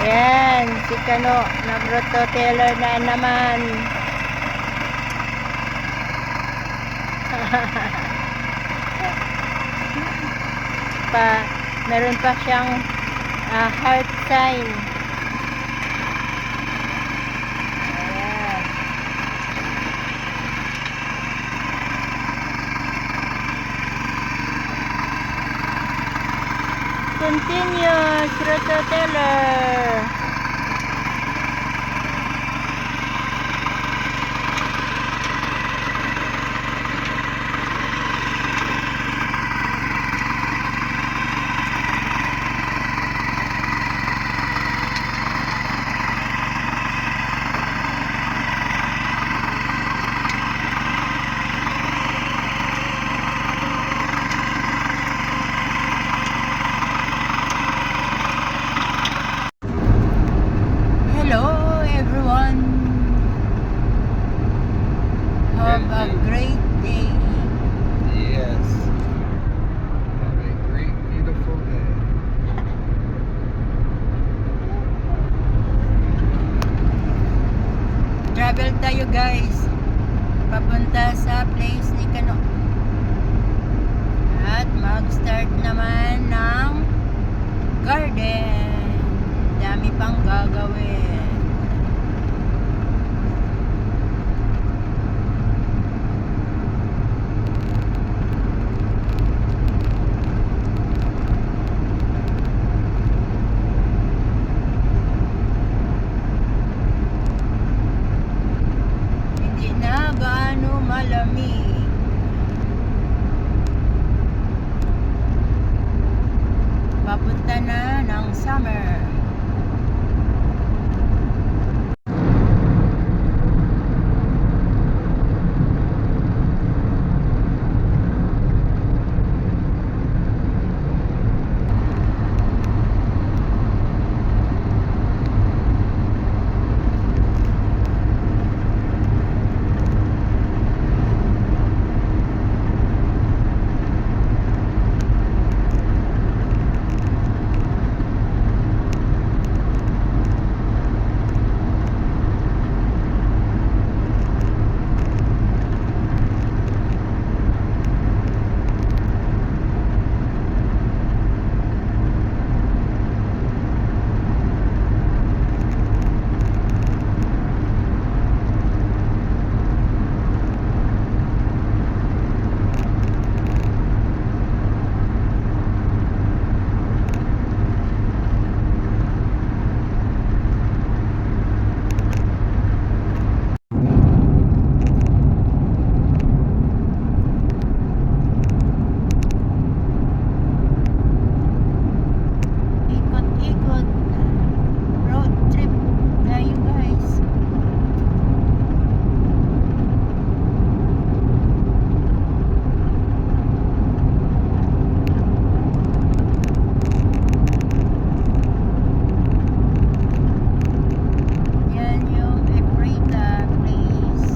Ayan, si Kano, nag-rototeller na naman. Meron pa siyang heart sign. Ayan. Continuous rototeller. Hello everyone. Have a great day. Yes. Have a great, beautiful day. Travel tayo guys. Papunta sa place ni Kano. At mag-start naman ng garden. Dami pang gagawin. Hindi na gaano malamig. Papunta na ng summer. Ikot-ikot road trip tayo guys. Yan yung Ephrata place,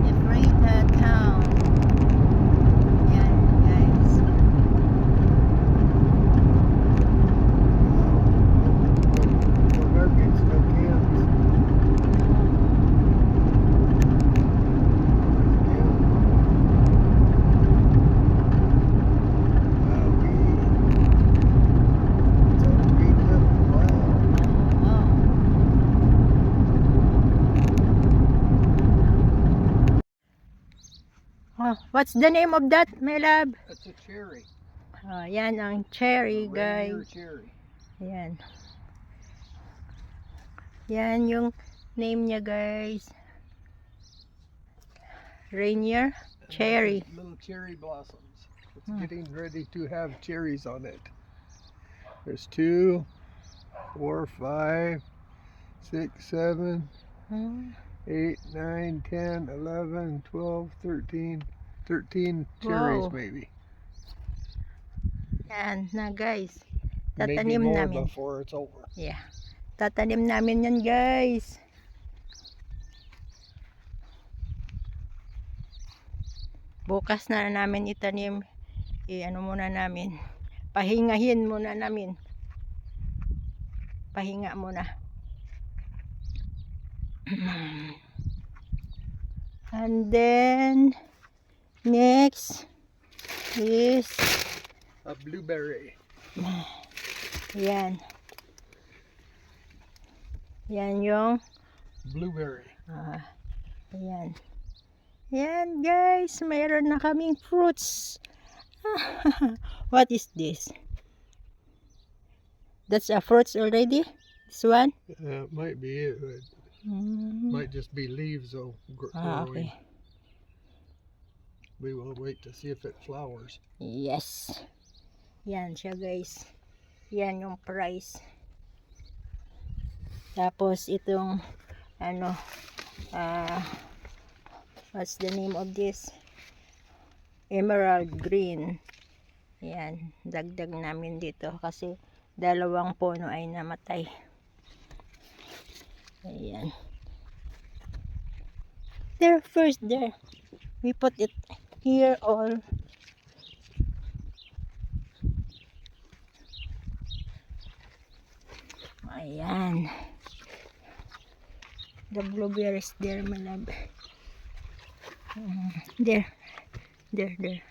Ephrata town. Yan guys. The garbage, the cans. Oh, what's the name of that, my love? That's a cherry. Yan ang cherry, Rainier guys. cherry. Yan. Yan yung name niya, guys. Rainier cherry. Little cherry blossoms. It's getting ready to have cherries on it. There's 2, 4, 5, 6, 7, Hmm. 8, 9, 10, 11, 12, 13. 13 cherries Wow. maybe. Yan na, guys. Maybe Tatanim more namin. before it's over. Yeah. Tatanim namin yan, guys. Bukas na namin itanim. Ano muna namin. Pahingahin muna namin. Pahinga muna. And then next is A blueberry. yan. Yan yung Blueberry. ayan. Yan guys, mayroon na kaming fruits. What is this? That's a fruits already? This one? It might be it. It might just be leaves though. Okay. We will wait to see if it flowers. Yes. Yan siya guys. Yan yung price. Tapos itong ano what's the name of this? Emerald green. Yan, dagdag namin dito kasi dalawang puno ay namatay. Ayan. There first there. We put it here all. Ayan. The blueberries there, my love. There. There.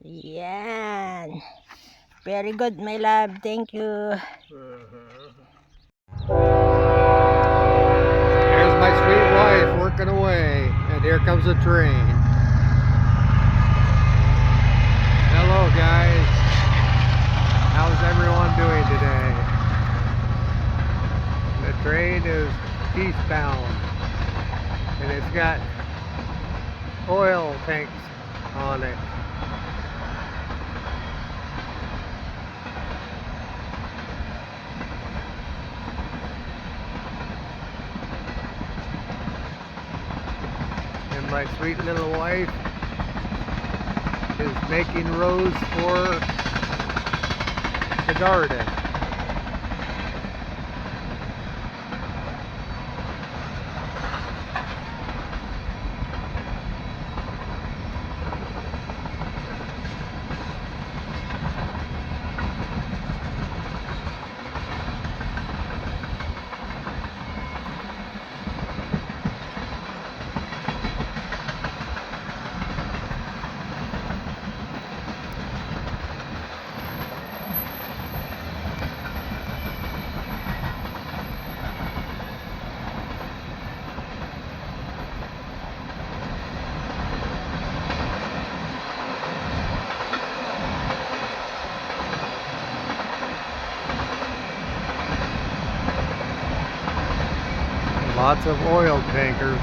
Yan. Very good, my love. Thank you. There's my sweet wife working away, and here comes a train. Hello, guys. How's everyone doing today? The train is eastbound, and it's got oil tanks on it. And my sweet little wife is making rows for the garden. Lots of oil tankers.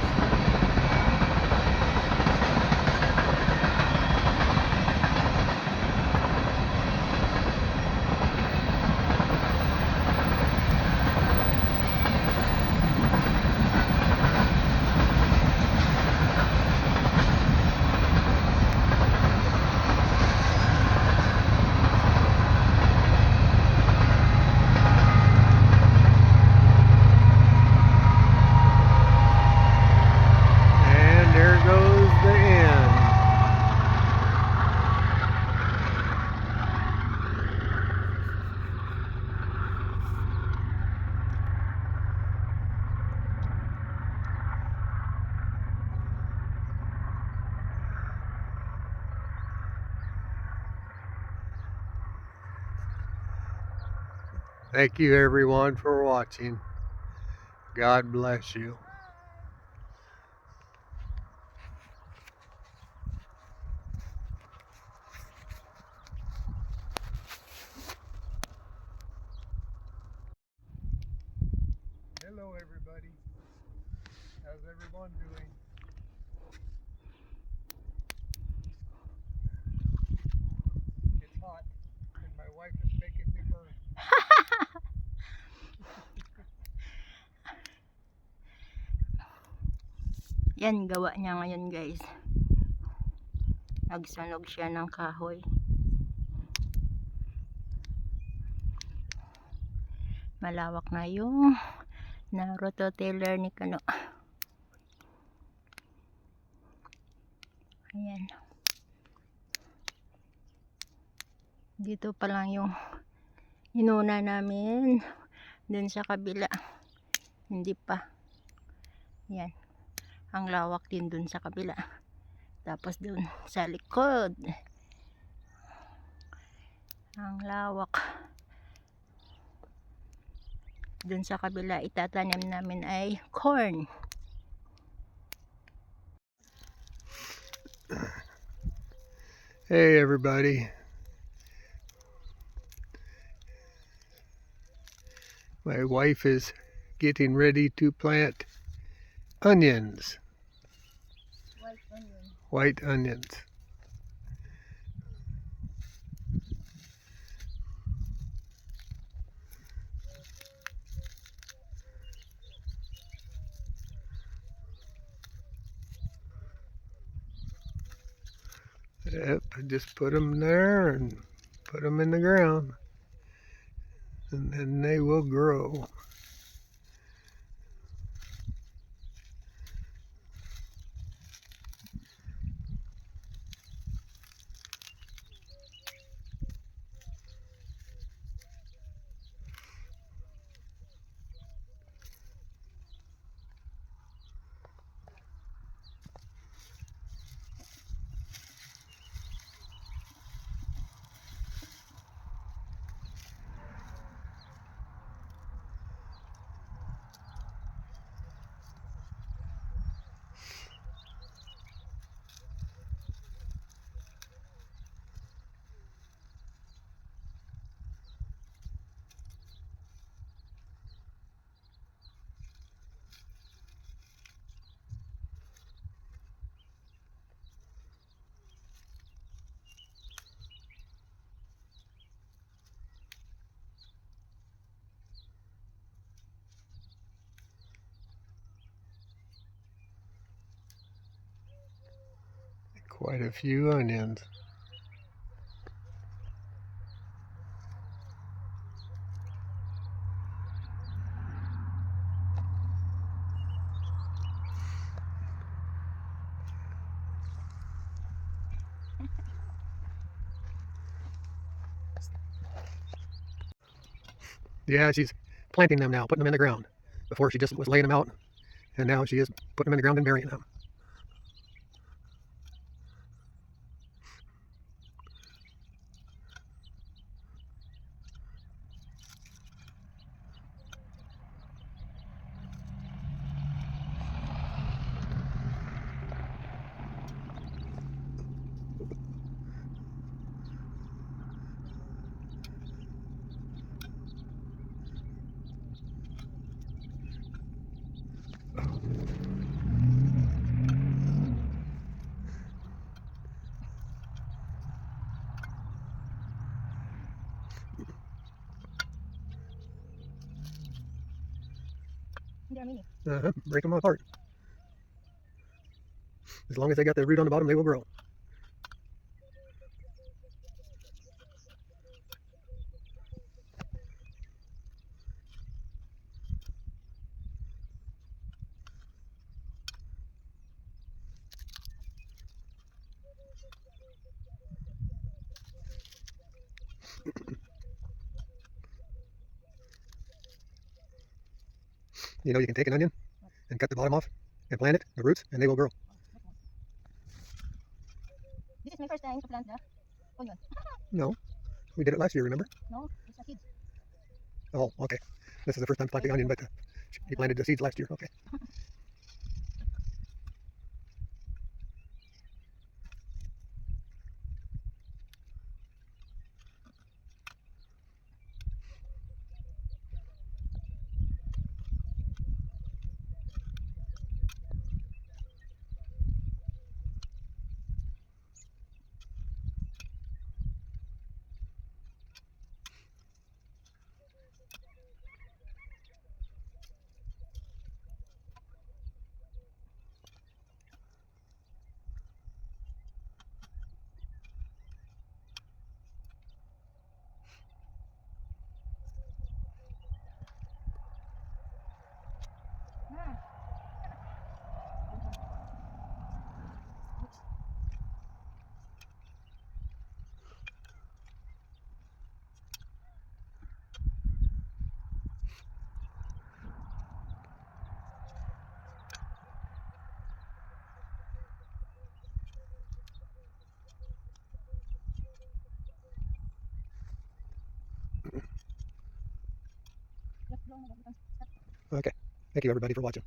And there goes the end. Thank you everyone for watching. God bless you. Hello everybody. How's everyone doing? It's hot and my wife is making me burn. Yan, gawa niya ngayon guys. Nagsunog siya ng kahoy. Malawak na yung Naruto Taylor ni Kano. Ayan. Dito pa lang yung inuna namin Dun sa kabila, hindi pa. Yan. Ang lawak din dun sa kabila. Tapos dun sa likod, ang lawak. Dun sa kabila, itatanim namin ay corn. Hey everybody. My wife is getting ready to plant onions. White onion. White onions. Yep, I just put them there and put them in the ground, and then they will grow. Quite a few onions. Yeah, she's planting them now, putting them in the ground. Before she just was laying them out, and now she is putting them in the ground and burying them. Break them apart. As long as they got the root on the bottom, they will grow. You know, you can take an onion and cut the bottom off and plant it, the roots, and they will grow. This is my first time to plant the onion. No, we did it last year, remember? No, it's a seed. Oh, okay. This is the first time planting onion, but he planted the seeds last year. Okay. Okay. Thank you everybody for watching.